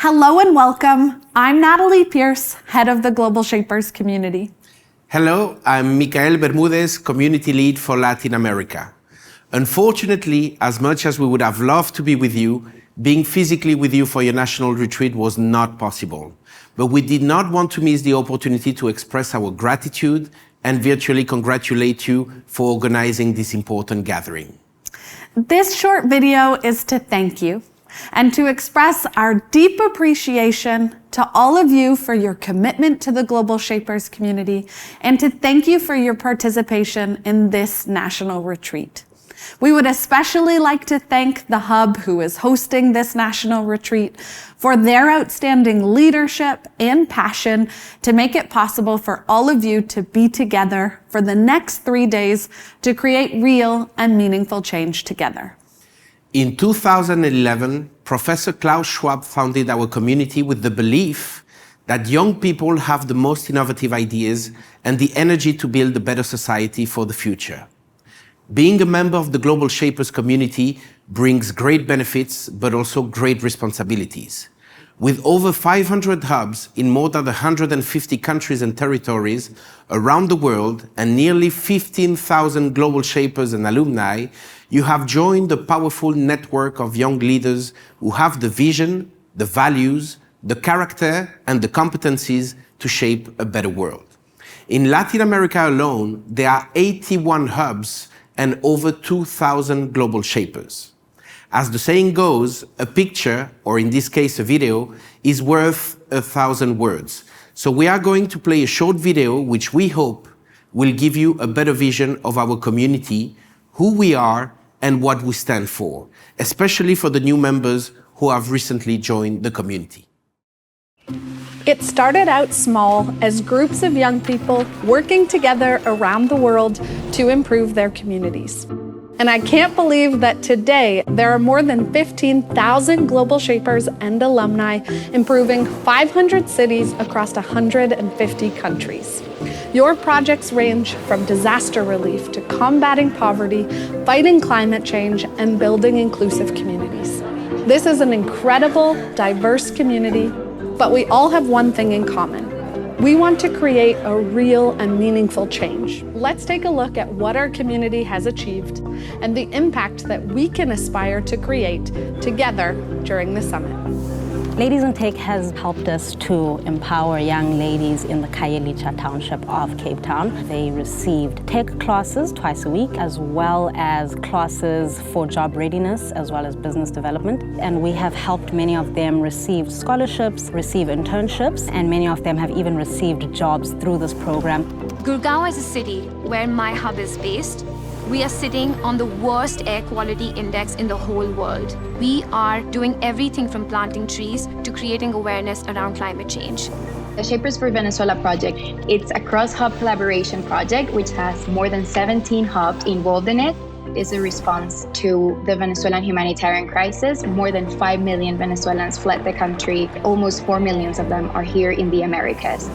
Hello and welcome. I'm Natalie Pierce, head of the Global Shapers community. Hello, I'm Micael Bermudez, community lead for Latin America. Unfortunately, as much as we would have loved to be with you, being physically with you for your national retreat was not possible. But we did not want to miss the opportunity to express our gratitude and virtually congratulate you for organizing this important gathering. This short video is to thank you and to express our deep appreciation to all of you for your commitment to the Global Shapers community and to thank you for your participation in this national retreat. We would especially like to thank the Hub, who is hosting this national retreat, for their outstanding leadership and passion to make it possible for all of you to be together for the next 3 days to create real and meaningful change together. In 2011, Professor Klaus Schwab founded our community with the belief that young people have the most innovative ideas and the energy to build a better society for the future. Being a member of the Global Shapers community brings great benefits, but also great responsibilities. With over 500 hubs in more than 150 countries and territories around the world and nearly 15,000 Global Shapers and alumni, you have joined a powerful network of young leaders who have the vision, the values, the character, and the competencies to shape a better world. In Latin America alone, there are 81 hubs and over 2,000 Global Shapers. As the saying goes, a picture, or in this case a video, is worth 1,000 words. So we are going to play a short video which we hope will give you a better vision of our community, who we are, and what we stand for, especially for the new members who have recently joined the community. It started out small as groups of young people working together around the world to improve their communities. And I can't believe that today there are more than 15,000 Global Shapers and alumni improving 500 cities across 150 countries. Your projects range from disaster relief to combating poverty, fighting climate change, and building inclusive communities. This is an incredible, diverse community, but we all have one thing in common. We want to create a real and meaningful change. Let's take a look at what our community has achieved and the impact that we can aspire to create together during the summit. Ladies in Tech has helped us to empower young ladies in the Khayelitsha township of Cape Town. They received tech classes twice a week, as well as classes for job readiness, as well as business development. And we have helped many of them receive scholarships, receive internships, and many of them have even received jobs through this program. Gurgaon is a city where my hub is based. We are sitting on the worst air quality index in the whole world. We are doing everything from planting trees to creating awareness around climate change. The Shapers for Venezuela project, it's a cross-hub collaboration project which has more than 17 hubs involved in it. It's a response to the Venezuelan humanitarian crisis. More than 5 million Venezuelans fled the country. Almost 4 million of them are here in the Americas.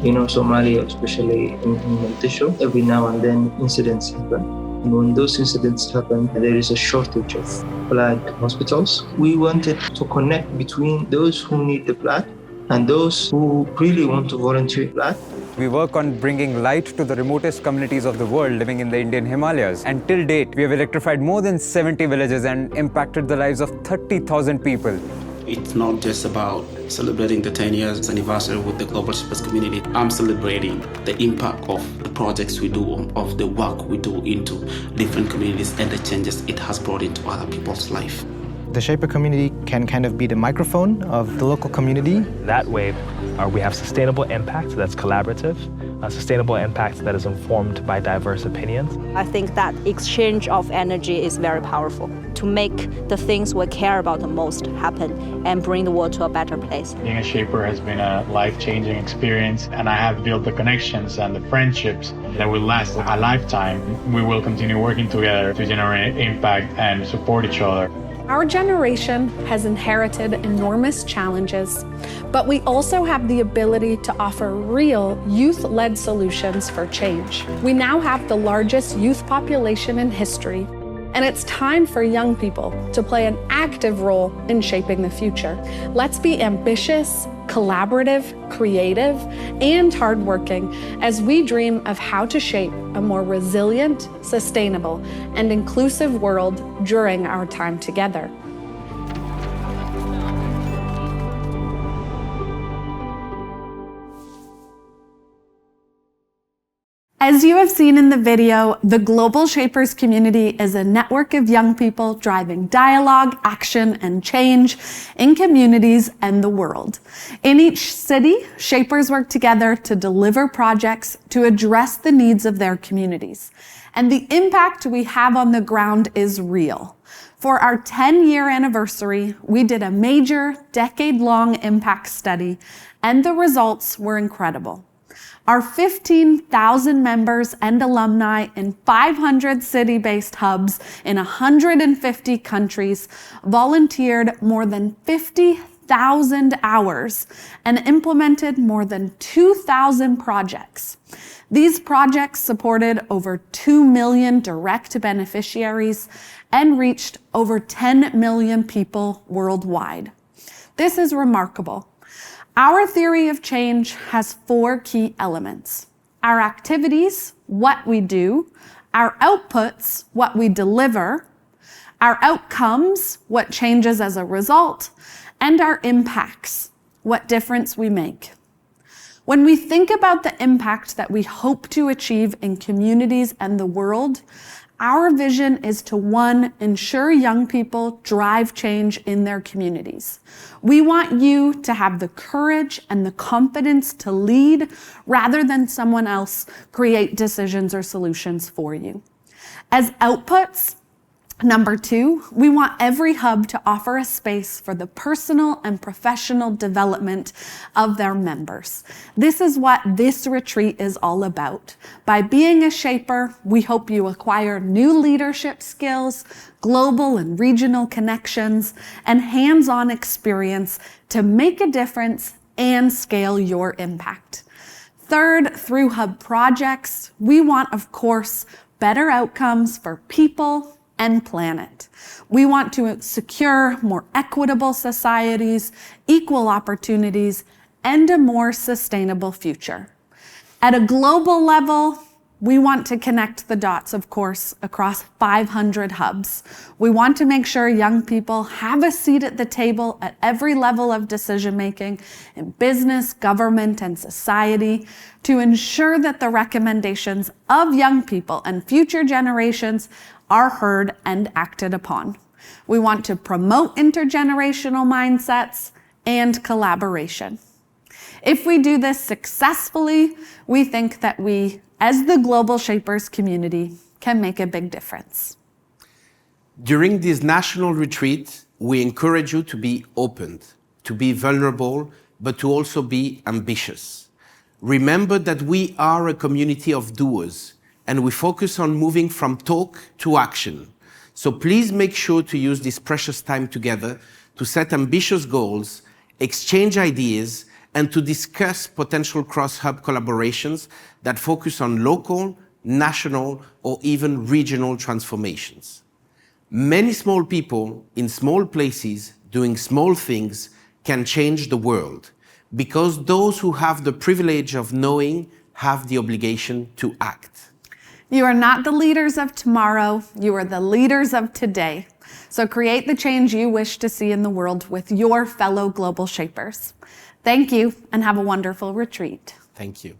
You know, Somalia, especially in Mogadishu, every now and then incidents happen. And when those incidents happen, there is a shortage of blood hospitals. We wanted to connect between those who need the blood and those who really want to volunteer blood. We work on bringing light to the remotest communities of the world living in the Indian Himalayas. And till date, we have electrified more than 70 villages and impacted the lives of 30,000 people. It's not just about celebrating the 10 years anniversary with the Global Shapers community. I'm celebrating the impact of the projects we do, of the work we do into different communities and the changes it has brought into other people's life. The Shaper community can kind of be the microphone of the local community. That way, we have sustainable impact that's collaborative, a sustainable impact that is informed by diverse opinions. I think that exchange of energy is very powerful to make the things we care about the most happen and bring the world to a better place. Being a Shaper has been a life-changing experience, and I have built the connections and the friendships that will last a lifetime. We will continue working together to generate impact and support each other. Our generation has inherited enormous challenges, but we also have the ability to offer real youth-led solutions for change. We now have the largest youth population in history, And it's time for young people to play an active role in shaping the future. Let's be ambitious, collaborative, creative, and hardworking as we dream of how to shape a more resilient, sustainable, and inclusive world during our time together. As you have seen in the video, the Global Shapers community is a network of young people driving dialogue, action, and change in communities and the world. In each city, Shapers work together to deliver projects to address the needs of their communities. And the impact we have on the ground is real. For our 10-year anniversary, we did a major, decade-long impact study, and the results were incredible. Our 15,000 members and alumni in 500 city-based hubs in 150 countries volunteered more than 50,000 hours and implemented more than 2,000 projects. These projects supported over 2 million direct beneficiaries and reached over 10 million people worldwide. This is remarkable. Our theory of change has 4 key elements: our activities, what we do; our outputs, what we deliver; our outcomes, what changes as a result; and our impacts, what difference we make. When we think about the impact that we hope to achieve in communities and the world, our vision is to, 1, ensure young people drive change in their communities. We want you to have the courage and the confidence to lead rather than someone else create decisions or solutions for you. As outputs, number 2, we want every hub to offer a space for the personal and professional development of their members. This is what this retreat is all about. By being a shaper, we hope you acquire new leadership skills, global and regional connections, and hands-on experience to make a difference and scale your impact. 3rd, through hub projects, we want, of course, better outcomes for people and planet. We want to secure more equitable societies, equal opportunities, and a more sustainable future. At a global level, we want to connect the dots, of course, across 500 hubs. We want to make sure young people have a seat at the table at every level of decision-making in business, government, and society to ensure that the recommendations of young people and future generations are heard and acted upon. We want to promote intergenerational mindsets and collaboration. If we do this successfully, we think that we, as the Global Shapers community, can make a big difference. During this national retreat, we encourage you to be open, to be vulnerable, but to also be ambitious. Remember that we are a community of doers, and we focus on moving from talk to action. So please make sure to use this precious time together to set ambitious goals, exchange ideas, and to discuss potential cross-hub collaborations that focus on local, national, or even regional transformations. Many small people in small places doing small things can change the world, because those who have the privilege of knowing have the obligation to act. You are not the leaders of tomorrow, you are the leaders of today. So create the change you wish to see in the world with your fellow global shapers. Thank you, and have a wonderful retreat. Thank you.